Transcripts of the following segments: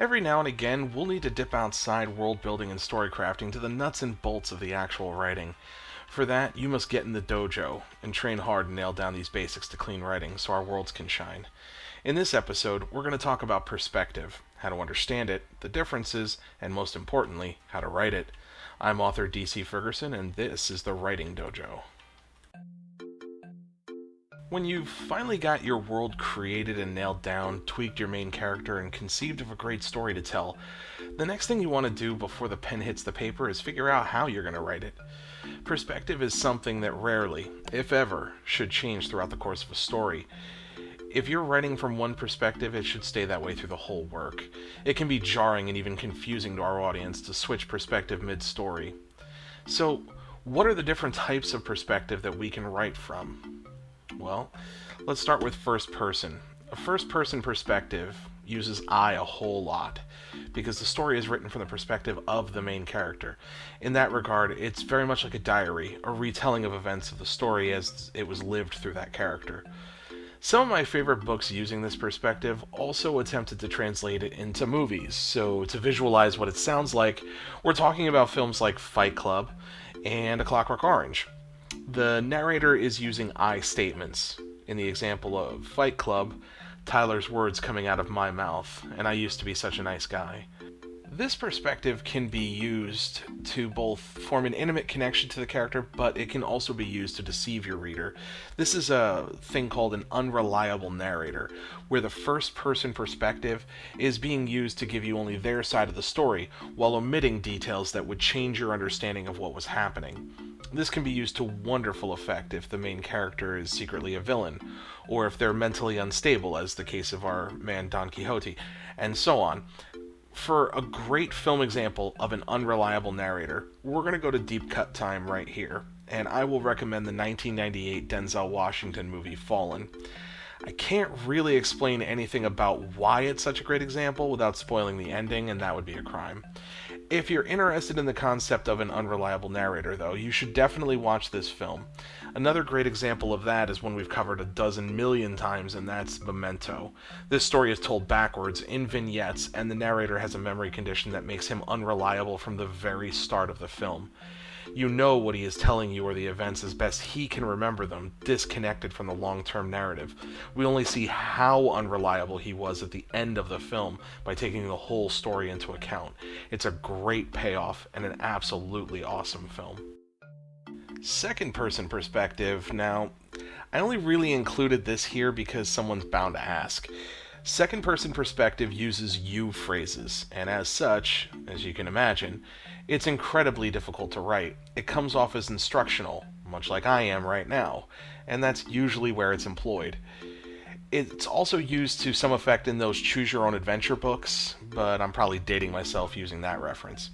Every now and again, we'll need to dip outside world building and story crafting to the nuts and bolts of the actual writing. For that, you must get in the dojo and train hard and nail down these basics to clean writing so our worlds can shine. In this episode, we're going to talk about perspective, how to understand it, the differences, and most importantly, how to write it. I'm author DC Ferguson, and this is the Writing Dojo. When you've finally got your world created and nailed down, tweaked your main character, and conceived of a great story to tell, the next thing you want to do before the pen hits the paper is figure out how you're going to write it. Perspective is something that rarely, if ever, should change throughout the course of a story. If you're writing from one perspective, it should stay that way through the whole work. It can be jarring and even confusing to our audience to switch perspective mid-story. So, what are the different types of perspective that we can write from? Well, let's start with first person. A first-person perspective uses I a whole lot, because the story is written from the perspective of the main character. In that regard, it's very much like a diary, a retelling of events of the story as it was lived through that character. Some of my favorite books using this perspective also attempted to translate it into movies, so to visualize what it sounds like, we're talking about films like Fight Club and A Clockwork Orange. The narrator is using I statements. In the example of Fight Club, Tyler's words coming out of my mouth, and I used to be such a nice guy. This perspective can be used to both form an intimate connection to the character, but it can also be used to deceive your reader. This is a thing called an unreliable narrator, where the first-person perspective is being used to give you only their side of the story, while omitting details that would change your understanding of what was happening. This can be used to wonderful effect if the main character is secretly a villain, or if they're mentally unstable, as the case of our man Don Quixote, and so on. For a great film example of an unreliable narrator, we're going to go to deep cut time right here, and I will recommend the 1998 Denzel Washington movie Fallen. I can't really explain anything about why it's such a great example without spoiling the ending, and that would be a crime. If you're interested in the concept of an unreliable narrator, though, you should definitely watch this film. Another great example of that is one we've covered a dozen million times, and that's Memento. This story is told backwards, in vignettes, and the narrator has a memory condition that makes him unreliable from the very start of the film. You know what he is telling you are the events as best he can remember them, disconnected from the long-term narrative. We only see how unreliable he was at the end of the film by taking the whole story into account. It's a great payoff and an absolutely awesome film. Second-person perspective. Now, I only really included this here because someone's bound to ask. Second-person perspective uses you phrases, and as such, as you can imagine, it's incredibly difficult to write. It comes off as instructional, much like I am right now, and that's usually where it's employed. It's also used to some effect in those choose-your-own-adventure books, but I'm probably dating myself using that reference.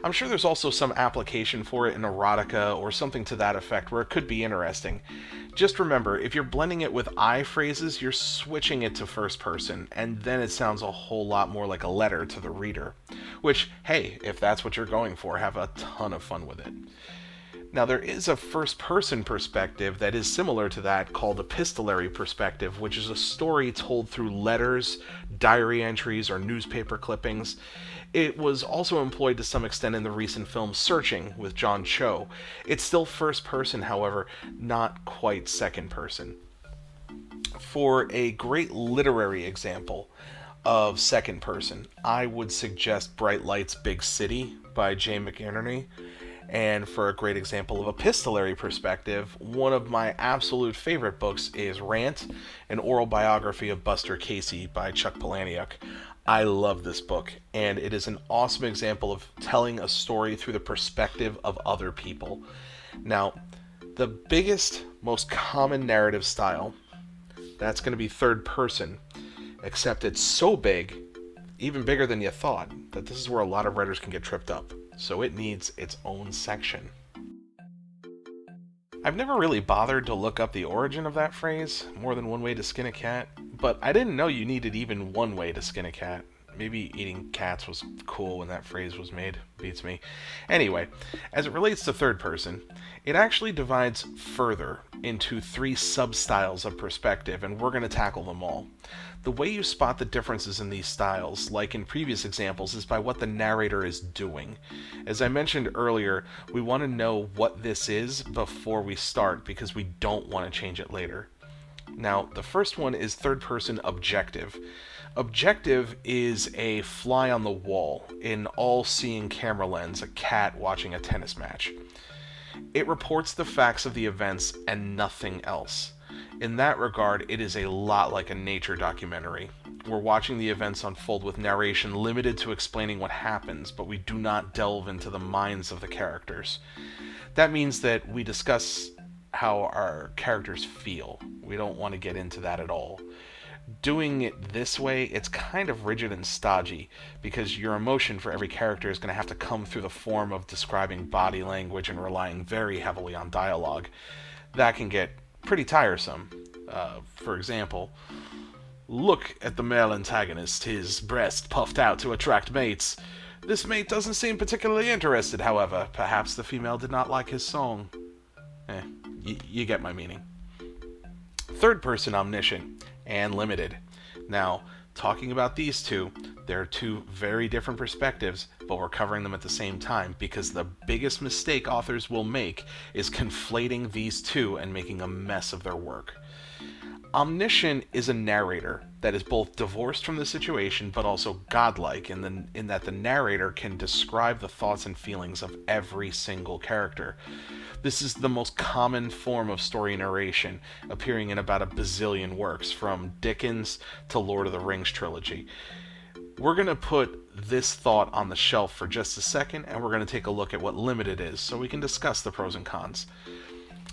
I'm sure there's also some application for it in erotica or something to that effect where it could be interesting. Just remember, if you're blending it with I phrases, you're switching it to first person, and then it sounds a whole lot more like a letter to the reader. Which, hey, if that's what you're going for, have a ton of fun with it. Now, there is a first-person perspective that is similar to that called epistolary perspective, which is a story told through letters, diary entries, or newspaper clippings. It was also employed to some extent in the recent film Searching with John Cho. It's still first-person, however, not quite second-person. For a great literary example of second-person, I would suggest Bright Light's Big City by Jay McInerney. And for a great example of epistolary perspective, one of my absolute favorite books is Rant, an oral biography of Buster Casey by Chuck Palahniuk. I love this book, and it is an awesome example of telling a story through the perspective of other people. Now, the biggest, most common narrative style, that's going to be third person, except it's so big, even bigger than you thought, that this is where a lot of writers can get tripped up. So it needs its own section. I've never really bothered to look up the origin of that phrase, more than one way to skin a cat, but I didn't know you needed even one way to skin a cat. Maybe eating cats was cool when that phrase was made. Beats me. Anyway, as it relates to third person, it actually divides further into 3 sub-styles of perspective, and we're going to tackle them all. The way you spot the differences in these styles, like in previous examples, is by what the narrator is doing. As I mentioned earlier, we want to know what this is before we start because we don't want to change it later. Now, the first one is third person objective. Objective is a fly on the wall, an all-seeing camera lens, a cat watching a tennis match. It reports the facts of the events and nothing else. In that regard, it is a lot like a nature documentary. We're watching the events unfold with narration limited to explaining what happens, but we do not delve into the minds of the characters. That means that we discuss how our characters feel. We don't want to get into that at all. Doing it this way, it's kind of rigid and stodgy, because your emotion for every character is going to have to come through the form of describing body language and relying very heavily on dialogue. That can get pretty tiresome. For example, look at the male antagonist, his breast puffed out to attract mates. This mate doesn't seem particularly interested, however. Perhaps the female did not like his song. You get my meaning. Third person omniscient and limited. Now, talking about these two, they're 2 very different perspectives, but we're covering them at the same time because the biggest mistake authors will make is conflating these 2 and making a mess of their work. Omniscient is a narrator that is both divorced from the situation but also godlike in that the narrator can describe the thoughts and feelings of every single character. This is the most common form of story narration, appearing in about a bazillion works, from Dickens to Lord of the Rings trilogy. We're going to put this thought on the shelf for just a second, and we're going to take a look at what limited is, so we can discuss the pros and cons.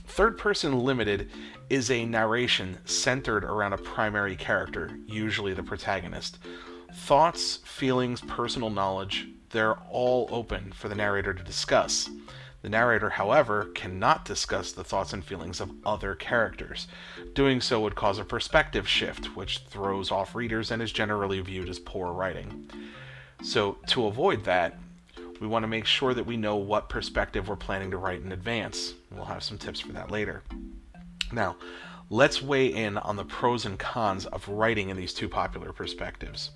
Third person limited is a narration centered around a primary character, usually the protagonist. Thoughts, feelings, personal knowledge, they're all open for the narrator to discuss. The narrator, however, cannot discuss the thoughts and feelings of other characters. Doing so would cause a perspective shift, which throws off readers and is generally viewed as poor writing. So, to avoid that, we want to make sure that we know what perspective we're planning to write in advance. We'll have some tips for that later. Now, let's weigh in on the pros and cons of writing in these 2 popular perspectives.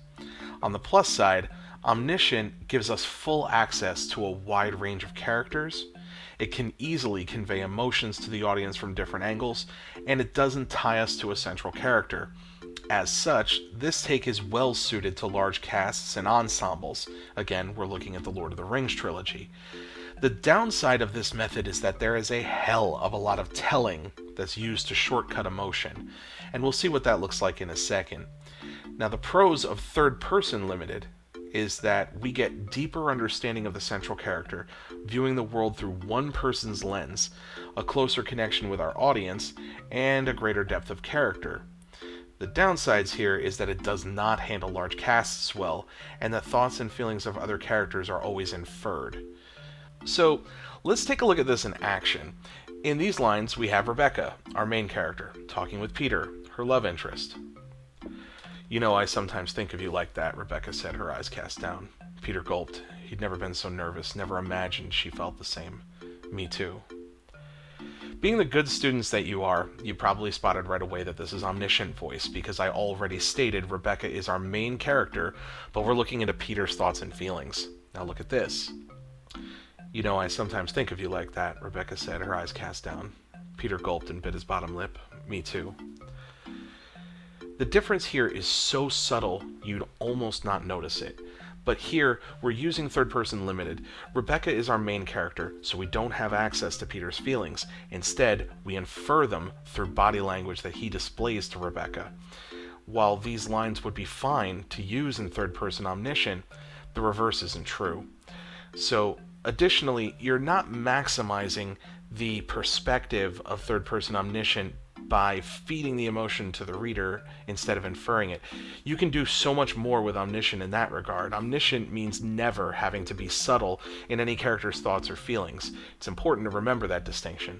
On the plus side, omniscient gives us full access to a wide range of characters. It can easily convey emotions to the audience from different angles, and it doesn't tie us to a central character. As such, this take is well suited to large casts and ensembles. Again, we're looking at the Lord of the Rings trilogy. The downside of this method is that there is a hell of a lot of telling that's used to shortcut emotion, and we'll see what that looks like in a second. Now, the pros of third person limited is that we get deeper understanding of the central character, viewing the world through one person's lens, a closer connection with our audience, and a greater depth of character. The downsides here is that it does not handle large casts well, and that thoughts and feelings of other characters are always inferred. So, let's take a look at this in action. In these lines, we have Rebecca, our main character, talking with Peter, her love interest. "You know, I sometimes think of you like that," Rebecca said, her eyes cast down. Peter gulped. He'd never been so nervous, never imagined she felt the same. "Me too." Being the good students that you are, you probably spotted right away that this is omniscient voice, because I already stated Rebecca is our main character, but we're looking into Peter's thoughts and feelings. Now look at this. "You know, I sometimes think of you like that," Rebecca said, her eyes cast down. Peter gulped and bit his bottom lip. "Me too." The difference here is so subtle you'd almost not notice it. But here, we're using third person limited. Rebecca is our main character, so we don't have access to Peter's feelings. Instead, we infer them through body language that he displays to Rebecca. While these lines would be fine to use in third person omniscient, the reverse isn't true. So, additionally, you're not maximizing the perspective of third person omniscient by feeding the emotion to the reader instead of inferring it. You can do so much more with omniscient in that regard. Omniscient means never having to be subtle in any character's thoughts or feelings. It's important to remember that distinction.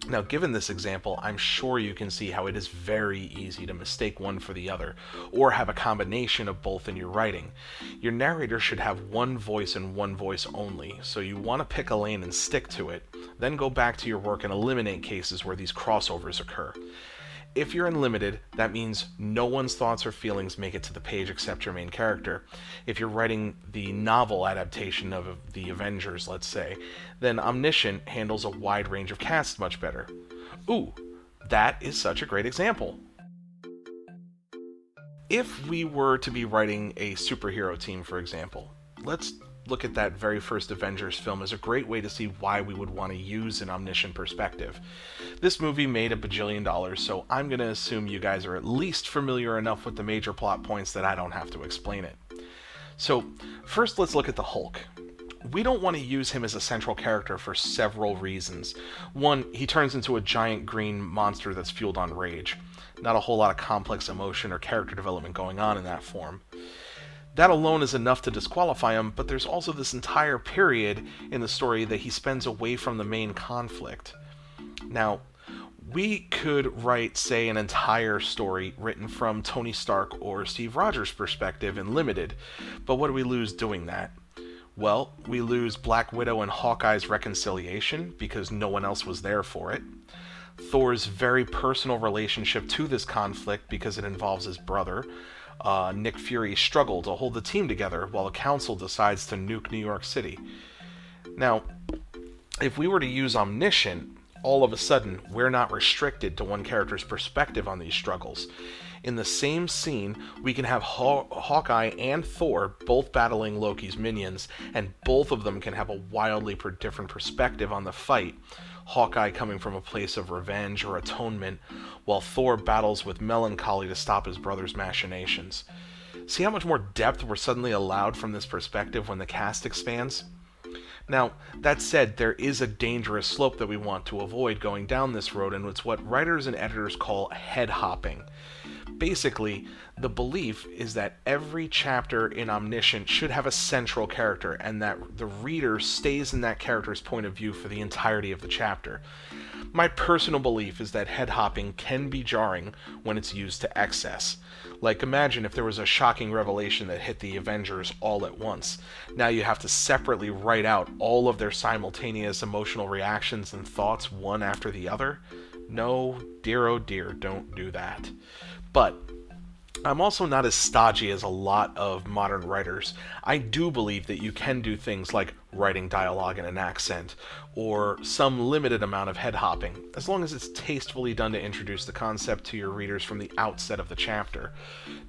Now, given this example, I'm sure you can see how it is very easy to mistake one for the other, or have a combination of both in your writing. Your narrator should have one voice and one voice only, so you want to pick a lane and stick to it, then go back to your work and eliminate cases where these crossovers occur. If you're in limited, that means no one's thoughts or feelings make it to the page except your main character. If you're writing the novel adaptation of the Avengers, let's say, then Omniscient handles a wide range of casts much better. Ooh, that is such a great example. If we were to be writing a superhero team, for example, let's look at that very first Avengers film as a great way to see why we would want to use an omniscient perspective. This movie made $1 bajillion, so I'm going to assume you guys are at least familiar enough with the major plot points that I don't have to explain it. So, first let's look at the Hulk. We don't want to use him as a central character for several reasons. One, he turns into a giant green monster that's fueled on rage. Not a whole lot of complex emotion or character development going on in that form. That alone is enough to disqualify him, but there's also this entire period in the story that he spends away from the main conflict. Now, we could write, say, an entire story written from Tony Stark or Steve Rogers' perspective in Limited, but what do we lose doing that? Well, we lose Black Widow and Hawkeye's reconciliation because no one else was there for it. Thor's very personal relationship to this conflict because it involves his brother. Nick Fury's struggle to hold the team together while the council decides to nuke New York City. Now, if we were to use Omniscient, all of a sudden, we're not restricted to one character's perspective on these struggles. In the same scene, we can have Hawkeye and Thor both battling Loki's minions, and both of them can have a wildly different perspective on the fight. Hawkeye coming from a place of revenge or atonement, while Thor battles with melancholy to stop his brother's machinations. See how much more depth we're suddenly allowed from this perspective when the cast expands? Now, that said, there is a dangerous slope that we want to avoid going down this road, and it's what writers and editors call head hopping. Basically, the belief is that every chapter in Omniscient should have a central character, and that the reader stays in that character's point of view for the entirety of the chapter. My personal belief is that head hopping can be jarring when it's used to excess. Like, imagine if there was a shocking revelation that hit the Avengers all at once. Now you have to separately write out all of their simultaneous emotional reactions and thoughts one after the other. No, dear oh dear, don't do that. But I'm also not as stodgy as a lot of modern writers. I do believe that you can do things like writing dialogue in an accent, or some limited amount of head hopping, as long as it's tastefully done to introduce the concept to your readers from the outset of the chapter.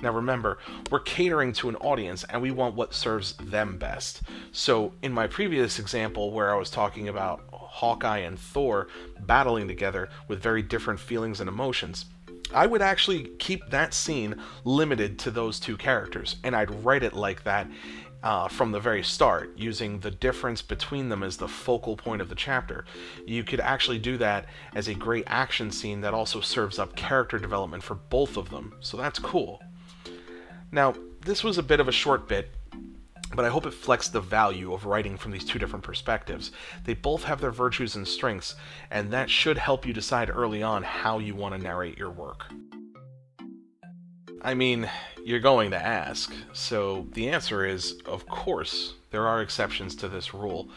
Now remember, we're catering to an audience, and we want what serves them best. So in my previous example where I was talking about Hawkeye and Thor battling together with very different feelings and emotions, I would actually keep that scene limited to those two characters, and I'd write it like that from the very start, using the difference between them as the focal point of the chapter. You could actually do that as a great action scene that also serves up character development for both of them, so that's cool. Now, this was a bit of a short bit, but I hope it flexed the value of writing from these two different perspectives. They both have their virtues and strengths, and that should help you decide early on how you want to narrate your work. I mean, you're going to ask, so the answer is, of course, there are exceptions to this rule.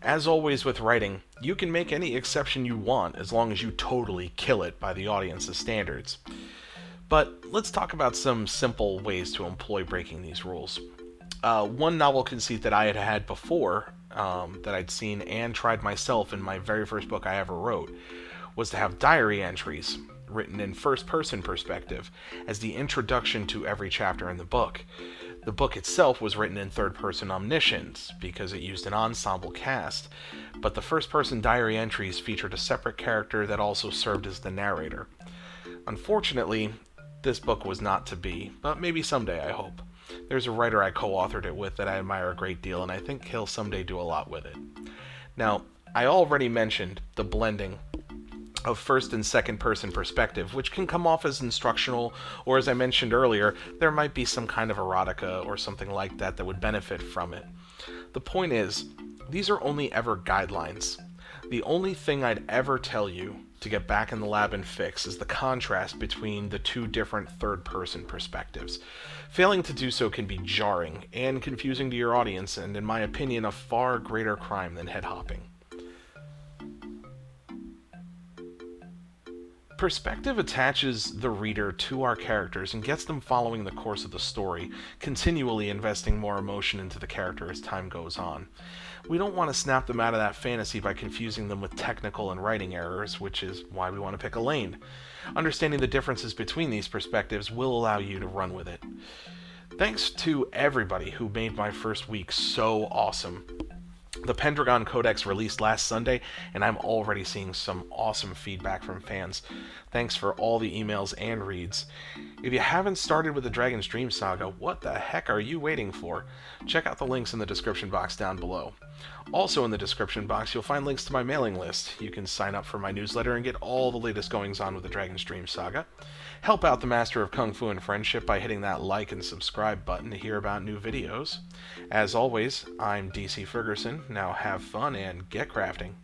As always with writing, you can make any exception you want as long as you totally kill it by the audience's standards. But let's talk about some simple ways to employ breaking these rules. One novel conceit that I had had before, that I'd seen and tried myself in my very first book I ever wrote, was to have diary entries written in first-person perspective as the introduction to every chapter in the book. The book itself was written in third-person omniscience because it used an ensemble cast, but the first-person diary entries featured a separate character that also served as the narrator. Unfortunately, this book was not to be, but maybe someday, I hope. There's a writer I co-authored it with that I admire a great deal, and I think he'll someday do a lot with it. Now, I already mentioned the blending of first and second person perspective, which can come off as instructional, or as I mentioned earlier, there might be some kind of erotica or something like that that would benefit from it. The point is, these are only ever guidelines. The only thing I'd ever tell you to get back in the lab and fix is the contrast between the two different third-person perspectives. Failing to do so can be jarring and confusing to your audience, and in my opinion, a far greater crime than head-hopping. Perspective attaches the reader to our characters and gets them following the course of the story, continually investing more emotion into the character as time goes on. We don't want to snap them out of that fantasy by confusing them with technical and writing errors, which is why we want to pick a lane. Understanding the differences between these perspectives will allow you to run with it. Thanks to everybody who made my first week so awesome. The Pendragon Codex released last Sunday, and I'm already seeing some awesome feedback from fans. Thanks for all the emails and reads. If you haven't started with the Dragon's Dream Saga, what the heck are you waiting for? Check out the links in the description box down below. Also in the description box, you'll find links to my mailing list. You can sign up for my newsletter and get all the latest goings-on with the Dragon's Dream Saga. Help out the Master of Kung Fu and Friendship by hitting that like and subscribe button to hear about new videos. As always, I'm DC Ferguson. Now have fun and get crafting.